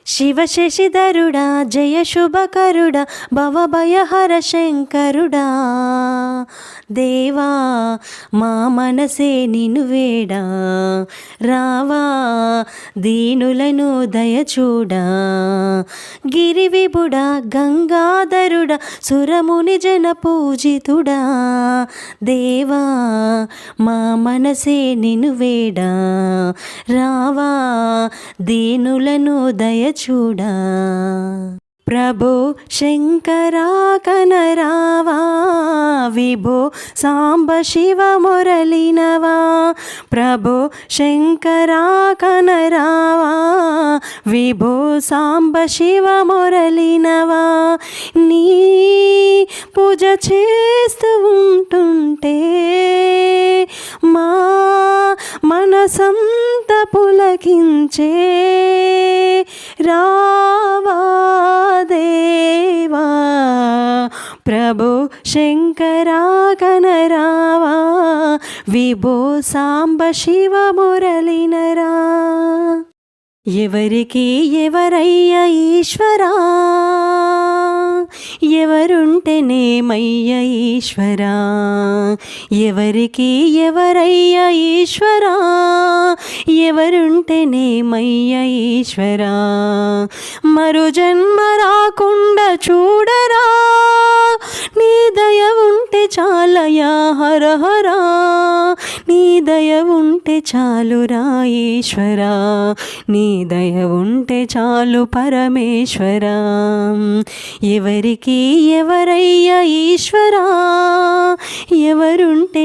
శివశశిధరుడా జయ శుభకరుడా భవభయహర శంకరుడా దేవా మా మనసే నిన్ను వేడా రావా దీనులను దయచూడా గిరివిభుడా గంగాధరుడా సురముని జన పూజితుడా దేవా మా మనసే నిన్ను వేడా రావా దీనులను దయచూడా ప్రభో శంకరా కనరావా విభో సాంబ శివ మురళినవా ప్రభో శంకరా కనరావా విభో సాంబ శివ మురళినవా నీ పూజ చేస్తూ ఉంటుంటే మా మనసంత పులకించే రావా దేవా ప్రభో శంకరా కనరావా విభో సాంబ శివ మురళినరా ఎవరికి ఎవరయ్య ఈశ్వరా ఎవరుంటేనేమయ్య ఈశ్వరా ఎవరికి ఎవరయ్య ఈశ్వరా ఎవరుంటేనేమయ్య ఈశ్వరా మరు జన్మ రాకుండా చూడరా నీ దయ ఉంటే చాలయా హర హరా నీ దయ ఉంటే చాలురా ఈశ్వరా నీ దయ ఉంటే చాలు పరమేశ్వరా ఎవరికి ఎవరయ్య ఈశ్వరా ఎవరుంటే